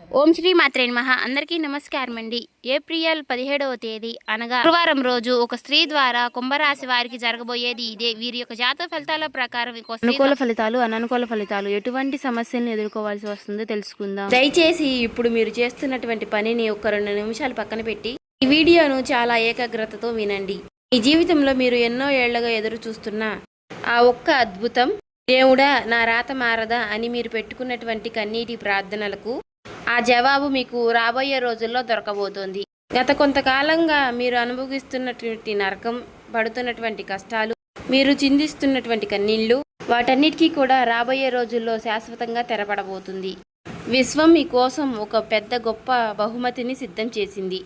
ఓం శ్రీ మాత్రే నమః. అందరికీ నమస్కారం అండి. ఏప్రిల్ 17వ తేదీ అనగా గురువారం రోజు ఒక స్త్రీ ద్వారా కుంభరాశి వారికి జరగబోయేది ఇదే. వీరి యొక్క జాతక ఫలితాల ప్రకారం అనుకూల ఫలితాలు, అననుకూల ఫలితాలు, ఎటువంటి సమస్యలను ఎదుర్కోవాల్సి వస్తుందో తెలుసుకుందాం. దయచేసి ఇప్పుడు మీరు చేస్తున్నటువంటి పనిని ఒక 2 నిమిషాలు పక్కన పెట్టి ఈ వీడియోను చాలా ఏకాగ్రతతో వినండి. మీ జీవితంలో మీరు ఎన్నో ఏళ్లుగా ఎదురు చూస్తున్న ఆ ఒక్క అద్భుతం, దేవుడా నా రాత మారదా అని మీరు పెట్టుకున్నటువంటి కన్నీటి ప్రార్థనలకు ఆ జవాబు మీకు రాబోయే రోజుల్లో దొరకబోతోంది. గత కొంతకాలంగా మీరు అనుభవిస్తున్నటువంటి నరకం, పడుతున్నటువంటి కష్టాలు, మీరు చిందిస్తున్నటువంటి కన్నీళ్లు, వాటన్నిటికీ కూడా రాబోయే రోజుల్లో శాశ్వతంగా తెరపడబోతుంది. విశ్వం మీకోసం ఒక పెద్ద గొప్ప బహుమతిని సిద్ధం చేసింది.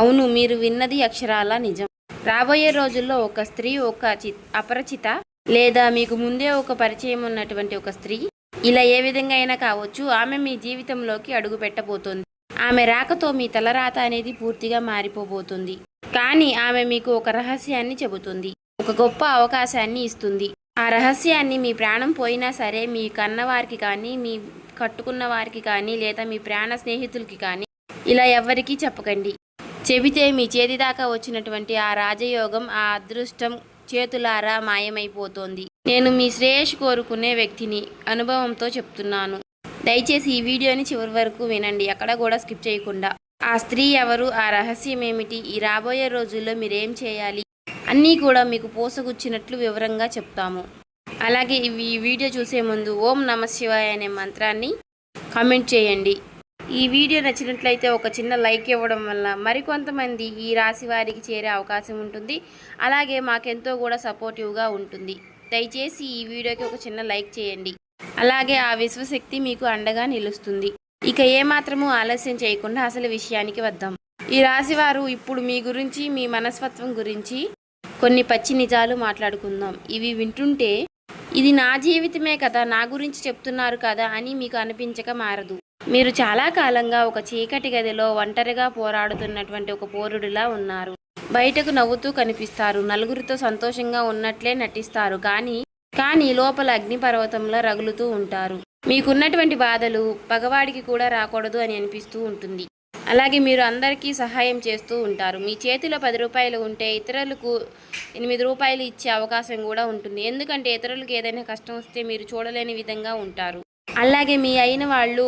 అవును, మీరు విన్నది అక్షరాల నిజం. రాబోయే రోజుల్లో ఒక స్త్రీ, ఒక అపరిచిత లేదా మీకు ముందే ఒక పరిచయం ఉన్నటువంటి ఒక స్త్రీ, ఇలా ఏ విధంగా అయినా కావచ్చు, ఆమె మీ జీవితంలోకి అడుగు పెట్టబోతోంది. ఆమె రాకతో మీ తలరాత అనేది పూర్తిగా మారిపోబోతుంది. కానీ ఆమె మీకు ఒక రహస్యాన్ని చెబుతుంది, ఒక గొప్ప అవకాశాన్ని ఇస్తుంది. ఆ రహస్యాన్ని మీ ప్రాణం పోయినా సరే మీ కన్నవారికి కానీ, మీ కట్టుకున్న వారికి కానీ, లేదా మీ ప్రాణ స్నేహితులకి కానీ ఇలా ఎవ్వరికీ చెప్పకండి. చెబితే మీ చేతి దాకా వచ్చినటువంటి ఆ రాజయోగం, ఆ అదృష్టం చేతులారా మాయమైపోతోంది. నేను మీ శ్రేయస్సు కోరుకునే వ్యక్తిని, అనుభవంతో చెప్తున్నాను. దయచేసి ఈ వీడియోని చివరి వరకు వినండి, ఎక్కడ కూడా స్కిప్ చేయకుండా. ఆ స్త్రీ ఎవరు, ఆ రహస్యం ఏమిటి, ఈ రాబోయే రోజుల్లో మీరేం చేయాలి అన్నీ కూడా మీకు పూసగుచ్చినట్లు వివరంగా చెప్తాము. అలాగే ఈ వీడియో చూసే ముందు ఓం నమ శివాయ అనే మంత్రాన్ని కామెంట్ చేయండి. ఈ వీడియో నచ్చినట్లయితే ఒక చిన్న లైక్ ఇవ్వడం వల్ల మరికొంతమంది ఈ రాశి వారికి చేరే అవకాశం ఉంటుంది. అలాగే మాకెంతో కూడా సపోర్టివ్గా ఉంటుంది. దయచేసి ఈ వీడియోకి ఒక చిన్న లైక్ చేయండి. అలాగే ఆ విశ్వశక్తి మీకు అండగా నిలుస్తుంది. ఇక ఏమాత్రము ఆలస్యం చేయకుండా అసలు విషయానికి వద్దాం. ఈ రాశివారు ఇప్పుడు మీ గురించి, మీ మనస్తత్వం గురించి కొన్ని పచ్చి నిజాలు మాట్లాడుకుందాం. ఇవి వింటుంటే ఇది నా జీవితమే కదా, నా గురించి చెప్తున్నారు కదా అని మీకు అనిపించక మారదు. మీరు చాలా కాలంగా ఒక చీకటి గదిలో ఒంటరిగా పోరాడుతున్నటువంటి ఒక పోరుడిలా ఉన్నారు. బయటకు నవ్వుతూ కనిపిస్తారు, నలుగురితో సంతోషంగా ఉన్నట్లే నటిస్తారు, కానీ లోపల అగ్నిపర్వతంలో రగులుతూ ఉంటారు. మీకున్నటువంటి బాధలు పగవాడికి కూడా రాకూడదు అని అనిపిస్తూ ఉంటుంది. అలాగే మీరు అందరికీ సహాయం చేస్తూ ఉంటారు. మీ చేతిలో 10 రూపాయలు ఉంటే ఇతరులకు 8 రూపాయలు ఇచ్చే అవకాశం కూడా ఉంటుంది. ఎందుకంటే ఇతరులకు ఏదైనా కష్టం వస్తే మీరు చూడలేని విధంగా ఉంటారు. అలాగే మీ అయిన వాళ్ళు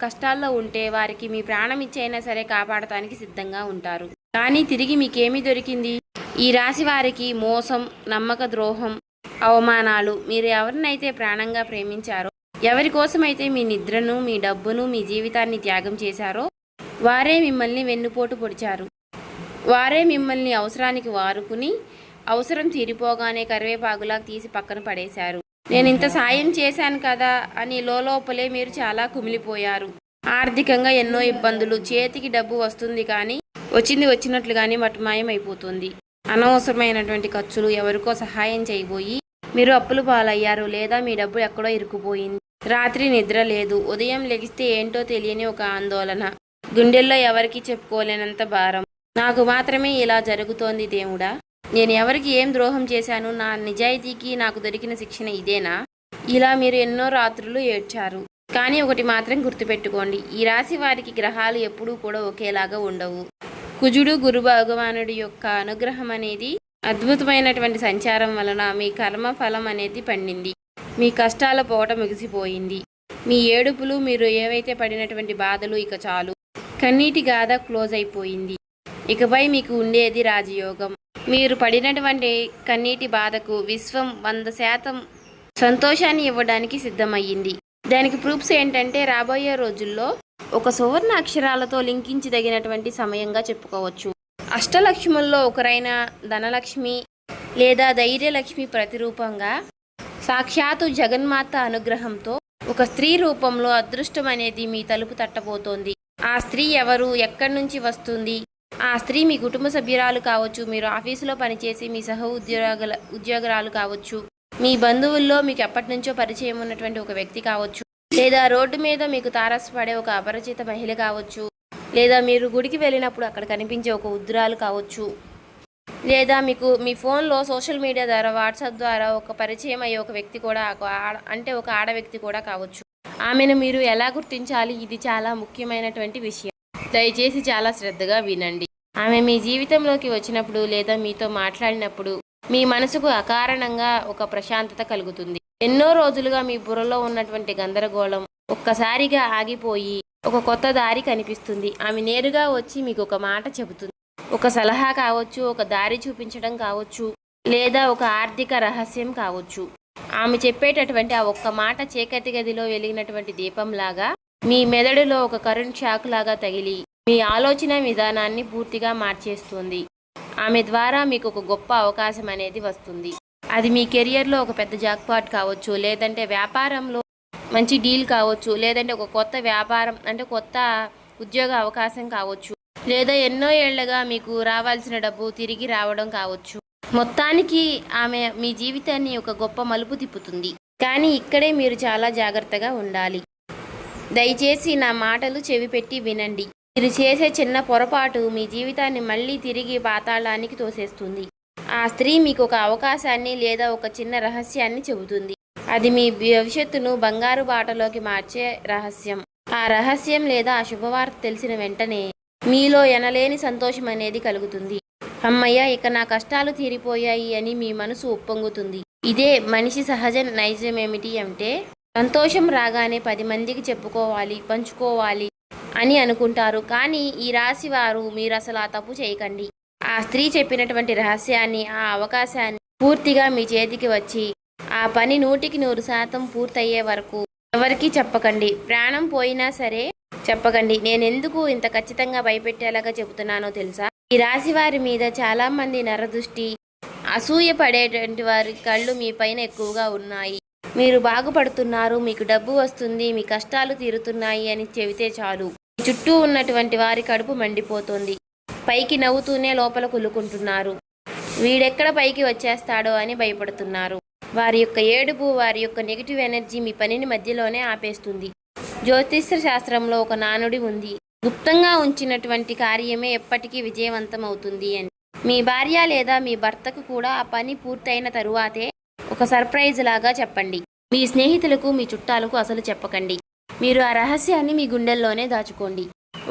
కష్టాల్లో ఉంటే వారికి మీ ప్రాణం ఇచ్చైనా సరే కాపాడటానికి సిద్ధంగా ఉంటారు. కానీ తిరిగి మీకేమీ దొరికింది? ఈ రాశి వారికి మోసం, నమ్మక ద్రోహం, అవమానాలు. మీరు ఎవరినైతే ప్రాణంగా ప్రేమించారో, ఎవరి కోసమైతే మీ నిద్రను, మీ డబ్బును, మీ జీవితాన్ని త్యాగం చేశారో వారే మిమ్మల్ని వెన్నుపోటు పొడిచారు. వారే మిమ్మల్ని అవసరానికి వారుకుని అవసరం తీరిపోగానే కరివేపాకులా తీసి పక్కన పడేశారు. నేను ఇంత సాయం చేశాను కదా అని లోపలే మీరు చాలా కుమిలిపోయారు. ఆర్థికంగా ఎన్నో ఇబ్బందులు. చేతికి డబ్బు వస్తుంది కానీ వచ్చినట్లుగానే మటుమాయం అయిపోతుంది. అనవసరమైనటువంటి ఖర్చులు, ఎవరికో సహాయం చేయబోయి మీరు అప్పులు పాలయ్యారు, లేదా మీ డబ్బు ఎక్కడో ఇరుక్కుపోయింది. రాత్రి నిద్ర లేదు, ఉదయం లెగిస్తే ఏంటో తెలియని ఒక ఆందోళన, గుండెల్లో ఎవరికి చెప్పుకోలేనంత భారం. నాకు మాత్రమే ఇలా జరుగుతోంది దేవుడా, నేను ఎవరికి ఏం ద్రోహం చేశాను, నా నిజాయితీకి నాకు దొరికిన శిక్షణ ఇదేనా? ఇలా మీరు ఎన్నో రాత్రులు ఏడ్చారు. కానీ ఒకటి మాత్రం గుర్తుపెట్టుకోండి, ఈ రాశి వారికి గ్రహాలు ఎప్పుడూ కూడా ఒకేలాగా ఉండవు. కుజుడు, గురు భగవానుడి యొక్క అనుగ్రహం అనేది, అద్భుతమైనటువంటి సంచారం వలన మీ కర్మ ఫలం అనేది పండింది. మీ కష్టాల పోట ముగిసిపోయింది. మీ ఏడుపులు, మీరు ఏవైతే పడినటువంటి బాధలు ఇక చాలు. కన్నీటి గాథ క్లోజ్ అయిపోయింది. ఇకపై మీకు ఉండేది రాజయోగం. మీరు పడినటువంటి కన్నీటి బాధకు విశ్వం 100% సంతోషాన్ని ఇవ్వడానికి సిద్ధమయ్యింది. దానికి ప్రూఫ్స్ ఏంటంటే, రాబోయే రోజుల్లో ఒక సువర్ణ అక్షరాలతో లింకించదగినటువంటి సమయంగా చెప్పుకోవచ్చు. అష్టలక్ష్ముల్లో ఒకరైన ధనలక్ష్మి లేదా ధైర్యలక్ష్మి ప్రతిరూపంగా సాక్షాత్తు జగన్మాత అనుగ్రహంతో ఒక స్త్రీ రూపంలో అదృష్టం అనేది మీ తలుపు తట్టబోతోంది. ఆ స్త్రీ ఎవరు, ఎక్కడి నుంచి వస్తుంది? ఆ స్త్రీ మీ కుటుంబ సభ్యురాలు కావచ్చు, మీరు ఆఫీసులో పనిచేసి మీ సహ ఉద్యోగురాలు కావచ్చు, మీ బంధువుల్లో మీకు ఎప్పటి నుంచో పరిచయం ఉన్నటువంటి ఒక వ్యక్తి కావచ్చు, లేదా రోడ్డు మీద మీకు తారసపడే ఒక అపరిచిత మహిళ కావచ్చు, లేదా మీరు గుడికి వెళ్ళినప్పుడు అక్కడ కనిపించే ఒక వృద్ధురాలు కావచ్చు, లేదా మీకు మీ ఫోన్లో సోషల్ మీడియా ద్వారా, వాట్సాప్ ద్వారా ఒక పరిచయం అయ్యే ఒక వ్యక్తి కూడా, అంటే ఒక ఆడ వ్యక్తి కూడా కావచ్చు. ఆమెను మీరు ఎలా గుర్తించాలి? ఇది చాలా ముఖ్యమైనటువంటి విషయం. దయచేసి చాలా శ్రద్ధగా వినండి. ఆమె మీ జీవితంలోకి వచ్చినప్పుడు లేదా మీతో మాట్లాడినప్పుడు మీ మనసుకు అకారణంగా ఒక ప్రశాంతత కలుగుతుంది. ఎన్నో రోజులుగా మీ బుర్రలో ఉన్నటువంటి గందరగోళం ఒక్కసారిగా ఆగిపోయి ఒక కొత్త దారి కనిపిస్తుంది. ఆమె నేరుగా వచ్చి మీకు ఒక మాట చెబుతుంది. ఒక సలహా కావచ్చు, ఒక దారి చూపించడం కావచ్చు, లేదా ఒక ఆర్థిక రహస్యం కావచ్చు. ఆమె చెప్పేటటువంటి ఆ ఒక్క మాట చీకటి గదిలో వెలిగినటువంటి దీపంలాగా మీ మెదడులో ఒక కరెంట్ షాక్ లాగా తగిలి మీ ఆలోచన విధానాన్ని పూర్తిగా మార్చేస్తుంది. ఆమె ద్వారా మీకు ఒక గొప్ప అవకాశం అనేది వస్తుంది. అది మీ కెరియర్లో ఒక పెద్ద జాక్పాట్ కావచ్చు, లేదంటే వ్యాపారంలో మంచి డీల్ కావచ్చు, లేదంటే ఒక కొత్త వ్యాపారం అంటే కొత్త ఉద్యోగ అవకాశం కావచ్చు, లేదా ఎన్నో ఏళ్లుగా మీకు రావాల్సిన డబ్బు తిరిగి రావడం కావచ్చు. మొత్తానికి ఆమె మీ జీవితాన్ని ఒక గొప్ప మలుపు తిప్పుతుంది. కానీ ఇక్కడే మీరు చాలా జాగ్రత్తగా ఉండాలి. దయచేసి నా మాటలు చెవిపెట్టి వినండి. మీరు చేసే చిన్న పొరపాటు మీ జీవితాన్ని మళ్ళీ తిరిగి పాతాళానికి తోసేస్తుంది. ఆ స్త్రీ మీకు ఒక అవకాశాన్ని లేదా ఒక చిన్న రహస్యాన్ని చెబుతుంది. అది మీ భవిష్యత్తును బంగారు బాటలోకి మార్చే రహస్యం. ఆ రహస్యం లేదా ఆ శుభవార్త తెలిసిన వెంటనే మీలో ఎనలేని సంతోషం అనేది కలుగుతుంది. అమ్మయ్య, ఇక నా కష్టాలు తీరిపోయాయి అని మీ మనసు ఉప్పొంగుతుంది. ఇదే మనిషి సహజ నైజమేమిటి అంటే సంతోషం రాగానే 10 మందికి చెప్పుకోవాలి, పంచుకోవాలి అని అనుకుంటారు. కానీ ఈ రాశి వారు మీరు అసలు ఆ తప్పు చేయకండి. ఆ స్త్రీ చెప్పినటువంటి రహస్యాన్ని, ఆ అవకాశాన్ని పూర్తిగా మీ చేతికి వచ్చి ఆ పని 100% పూర్తయ్యే వరకు ఎవరికీ చెప్పకండి. ప్రాణం పోయినా సరే చెప్పకండి. నేనెందుకు ఇంత ఖచ్చితంగా భయపెట్టేలాగా చెబుతున్నానో తెలుసా? ఈ రాశి వారి మీద చాలా మంది నరదృష్టి, అసూయ పడేటువంటి వారి కళ్ళు మీ పైన ఎక్కువగా ఉన్నాయి. మీరు బాగుపడుతున్నారు, మీకు డబ్బు వస్తుంది, మీ కష్టాలు తీరుతున్నాయి అని చెబితే చాలు చుట్టూ ఉన్నటువంటి వారి కడుపు మండిపోతుంది. పైకి నవ్వుతూనే లోపల కులుకుంటున్నారు. వీడెక్కడ పైకి వచ్చేస్తాడో అని భయపడుతున్నారు. వారి యొక్క ఏడుపు, వారి యొక్క నెగిటివ్ ఎనర్జీ మీ పనిని మధ్యలోనే ఆపేస్తుంది. జ్యోతిష్య శాస్త్రంలో ఒక నానుడి ఉంది, గుప్తంగా ఉంచినటువంటి కార్యమే ఎప్పటికీ విజయవంతం అవుతుంది అని. మీ భార్య లేదా మీ భర్తకు కూడా ఆ పని పూర్తయిన తరువాతే ఒక సర్ప్రైజ్ లాగా చెప్పండి. మీ స్నేహితులకు, మీ చుట్టాలకు అసలు చెప్పకండి. మీరు ఆ రహస్యాన్ని మీ గుండెల్లోనే దాచుకోండి.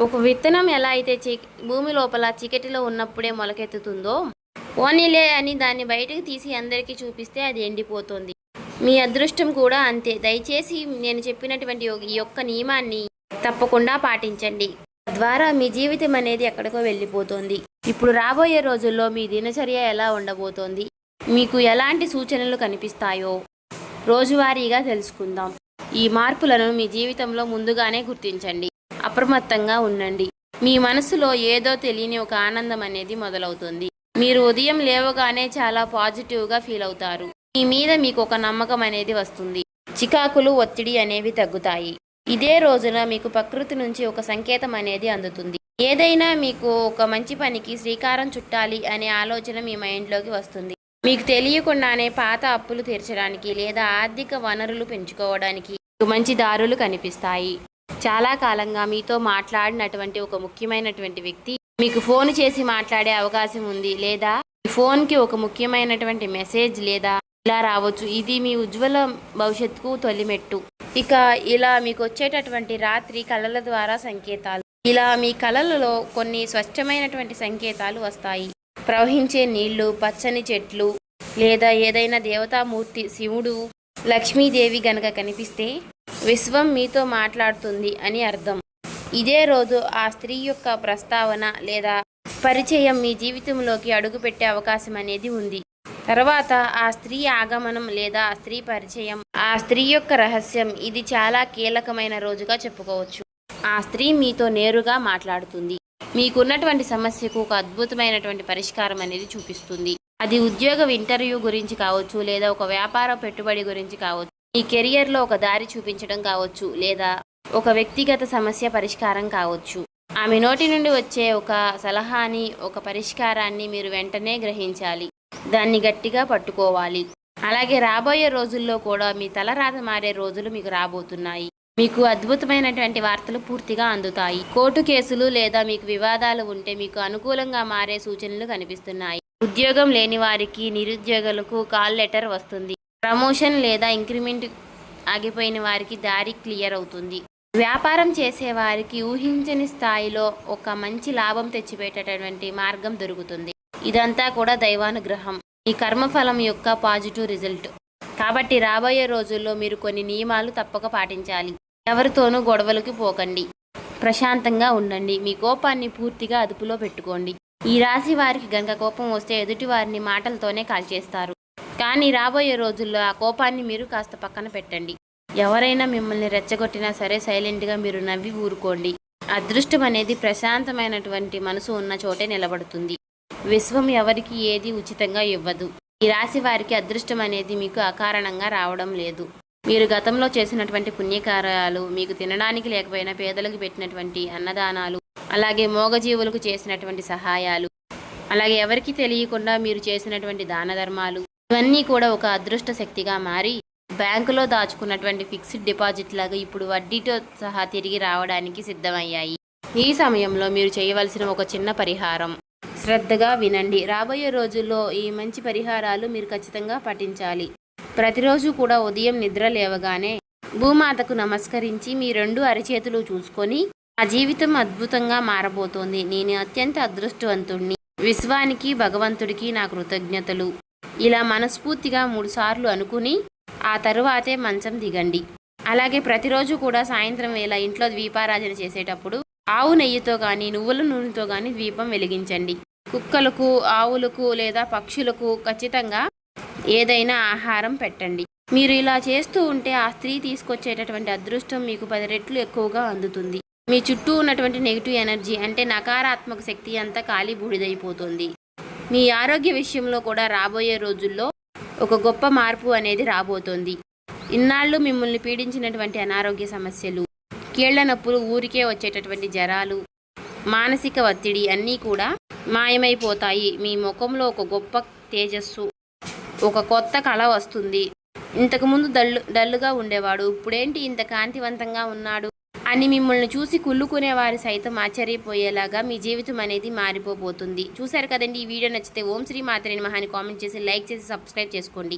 ఒక విత్తనం ఎలా అయితే భూమి లోపల చీకటిలో ఉన్నప్పుడే మొలకెత్తుతుందో, పోనీలే అని దాన్ని బయటకు తీసి అందరికీ చూపిస్తే అది ఎండిపోతుంది. మీ అదృష్టం కూడా అంతే. దయచేసి నేను చెప్పినటువంటి ఈ యొక్క నియమాన్ని తప్పకుండా పాటించండి. తద్వారా మీ జీవితం అనేది ఎక్కడికో వెళ్ళిపోతుంది. ఇప్పుడు రాబోయే రోజుల్లో మీ దినచర్య ఎలా ఉండబోతోంది, మీకు ఎలాంటి సూచనలు కనిపిస్తాయో రోజువారీగా తెలుసుకుందాం. ఈ మార్పులను మీ జీవితంలో ముందుగానే గుర్తించండి. అప్రమత్తంగా ఉండండి. మీ మనసులో ఏదో తెలియని ఒక ఆనందం అనేది మొదలవుతుంది. మీరు ఉదయం లేవగానే చాలా పాజిటివ్గా ఫీల్ అవుతారు. మీ మీద మీకు ఒక నమ్మకం అనేది వస్తుంది. చికాకులు, ఒత్తిడి అనేవి తగ్గుతాయి. ఇదే రోజున మీకు ప్రకృతి నుంచి ఒక సంకేతం అనేది అందుతుంది. ఏదైనా మీకు ఒక మంచి పనికి శ్రీకారం చుట్టాలి అనే ఆలోచన మీ మైండ్లోకి వస్తుంది. మీకు తెలియకుండానే పాత అప్పులు తీర్చడానికి లేదా ఆర్థిక వనరులు పెంచుకోవడానికి మంచి దారులు కనిపిస్తాయి. చాలా కాలంగా మీతో మాట్లాడినటువంటి ఒక ముఖ్యమైనటువంటి వ్యక్తి మీకు ఫోన్ చేసి మాట్లాడే అవకాశం ఉంది, లేదా ఫోన్కి ఒక ముఖ్యమైనటువంటి మెసేజ్ లేదా ఇలా రావచ్చు. ఇది మీ ఉజ్వల భవిష్యత్తుకు తొలిమెట్టు. ఇక ఇలా మీకు వచ్చేటటువంటి రాత్రి కళల ద్వారా సంకేతాలు. ఇలా మీ కళలలో కొన్ని స్పష్టమైనటువంటి సంకేతాలు వస్తాయి. ప్రవహించే నీళ్లు, పచ్చని చెట్లు, లేదా ఏదైనా దేవతామూర్తి, శివుడు, లక్ష్మీదేవి గనక కనిపిస్తే విశ్వం మీతో మాట్లాడుతుంది అని అర్థం. ఇదే రోజు ఆ స్త్రీ యొక్క ప్రస్తావన లేదా పరిచయం మీ జీవితంలోకి అడుగుపెట్టే అవకాశం అనేది ఉంది. తర్వాత ఆ స్త్రీ ఆగమనం లేదా ఆ స్త్రీ పరిచయం, ఆ స్త్రీ యొక్క రహస్యం, ఇది చాలా కీలకమైన రోజుగా చెప్పుకోవచ్చు. ఆ స్త్రీ మీతో నేరుగా మాట్లాడుతుంది. మీకున్నటువంటి సమస్యకు ఒక అద్భుతమైనటువంటి పరిష్కారం అనేది చూపిస్తుంది. అది ఉద్యోగ ఇంటర్వ్యూ గురించి కావచ్చు, లేదా ఒక వ్యాపార పెట్టుబడి గురించి కావచ్చు, మీ కెరియర్లో ఒక దారి చూపించడం కావచ్చు, లేదా ఒక వ్యక్తిగత సమస్య పరిష్కారం కావచ్చు. ఆమె నోటి నుండి వచ్చే ఒక సలహాని, ఒక పరిష్కారాన్ని మీరు వెంటనే గ్రహించాలి. దాన్ని గట్టిగా పట్టుకోవాలి. అలాగే రాబోయే రోజుల్లో కూడా మీ తలరాత మారే రోజులు మీకు రాబోతున్నాయి. మీకు అద్భుతమైనటువంటి వార్తలు పూర్తిగా అందుతాయి. కోర్టు కేసులు లేదా మీకు వివాదాలు ఉంటే మీకు అనుకూలంగా మారే సూచనలు కనిపిస్తున్నాయి. ఉద్యోగం లేని వారికి, నిరుద్యోగులకు కాల్ లెటర్ వస్తుంది. ప్రమోషన్ లేదా ఇంక్రిమెంట్ ఆగిపోయిన వారికి దారి క్లియర్ అవుతుంది. వ్యాపారం చేసేవారికి ఊహించని స్థాయిలో ఒక మంచి లాభం తెచ్చిపెట్టేటటువంటి మార్గం దొరుకుతుంది. ఇదంతా కూడా దైవానుగ్రహం, ఈ కర్మఫలం యొక్క పాజిటివ్ రిజల్ట్. కాబట్టి రాబోయే రోజుల్లో మీరు కొన్ని నియమాలు తప్పక పాటించాలి. ఎవరితోనూ గొడవలకి పోకండి, ప్రశాంతంగా ఉండండి, మీ కోపాన్ని పూర్తిగా అదుపులో పెట్టుకోండి. ఈ రాశి వారికి గనక కోపం వస్తే ఎదుటి వారిని మాటలతోనే కాల్చేస్తారు. కానీ రాబోయే రోజుల్లో ఆ కోపాన్ని మీరు కాస్త పక్కన పెట్టండి. ఎవరైనా మిమ్మల్ని రెచ్చగొట్టినా సరే సైలెంట్గా మీరు నవ్వి ఊరుకోండి. అదృష్టం అనేది ప్రశాంతమైనటువంటి మనసు ఉన్న చోటే నిలబడుతుంది. విశ్వం ఎవరికి ఏది ఉచితంగా ఇవ్వదు. ఈ రాశి వారికి అదృష్టం అనేది మీకు అకారణంగా రావడం లేదు. మీరు గతంలో చేసినటువంటి పుణ్యకార్యాలు, మీకు తినడానికి లేకపోయినా పేదలకు పెట్టినటువంటి అన్నదానాలు, అలాగే మోగజీవులకు చేసినటువంటి సహాయాలు, అలాగే ఎవరికి తెలియకుండా మీరు చేసినటువంటి దాన ధర్మాలు, ఇవన్నీ కూడా ఒక అదృష్ట శక్తిగా మారి బ్యాంకులో దాచుకున్నటువంటి ఫిక్స్డ్ డిపాజిట్ లాగా ఇప్పుడు వడ్డీతో సహా తిరిగి రావడానికి సిద్ధమయ్యాయి. ఈ సమయంలో మీరు చేయవలసిన ఒక చిన్న పరిహారం, శ్రద్ధగా వినండి. రాబోయే రోజుల్లో ఈ మంచి పరిహారాలు మీరు ఖచ్చితంగా పాటించాలి. ప్రతిరోజు కూడా ఉదయం నిద్ర లేవగానే భూమాతకు నమస్కరించి మీ 2 అరచేతులు చూసుకొని, ఆ జీవితం అద్భుతంగా మారబోతోంది, నేను అత్యంత అదృష్టవంతుణ్ణి, విశ్వానికి భగవంతుడికి నా కృతజ్ఞతలు, ఇలా మనస్ఫూర్తిగా 3 సార్లు అనుకుని ఆ తరువాతే మంచం దిగండి. అలాగే ప్రతిరోజు కూడా సాయంత్రం వేళ ఇంట్లో దీపారాధన చేసేటప్పుడు ఆవు నెయ్యితో కానీ నువ్వుల నూనెతో కానీ దీపం వెలిగించండి. కుక్కలకు, ఆవులకు లేదా పక్షులకు ఖచ్చితంగా ఏదైనా ఆహారం పెట్టండి. మీరు ఇలా చేస్తూ ఉంటే ఆ స్త్రీ తీసుకొచ్చేటటువంటి అదృష్టం మీకు 10 రెట్లు ఎక్కువగా అందుతుంది. మీ చుట్టూ ఉన్నటువంటి నెగిటివ్ ఎనర్జీ అంటే నకారాత్మక శక్తి అంతా ఖాళీ బూడిదైపోతుంది. మీ ఆరోగ్య విషయంలో కూడా రాబోయే రోజుల్లో ఒక గొప్ప మార్పు అనేది రాబోతోంది. ఇన్నాళ్ళు మిమ్మల్ని పీడించినటువంటి అనారోగ్య సమస్యలు, కీళ్ల నొప్పులు, ఊరికే వచ్చేటటువంటి జ్వరాలు, మానసిక ఒత్తిడి అన్నీ కూడా మాయమైపోతాయి. మీ ముఖంలో ఒక గొప్ప తేజస్సు, ఒక కొత్త కళ వస్తుంది. ఇంతకుముందు డల్లుగా ఉండేవాడు, ఇప్పుడేంటి ఇంత కాంతివంతంగా ఉన్నాడు అని మిమ్మల్ని చూసి కుళ్ళుకునే వారు సైతం ఆశ్చర్యపోయేలాగా మీ జీవితం అనేది మారిపోబోతుంది. చూశారు కదండి, ఈ వీడియో నచ్చితే ఓం శ్రీ మాత్రే నమః అని కామెంట్ చేసి, లైక్ చేసి, సబ్స్క్రైబ్ చేసుకోండి.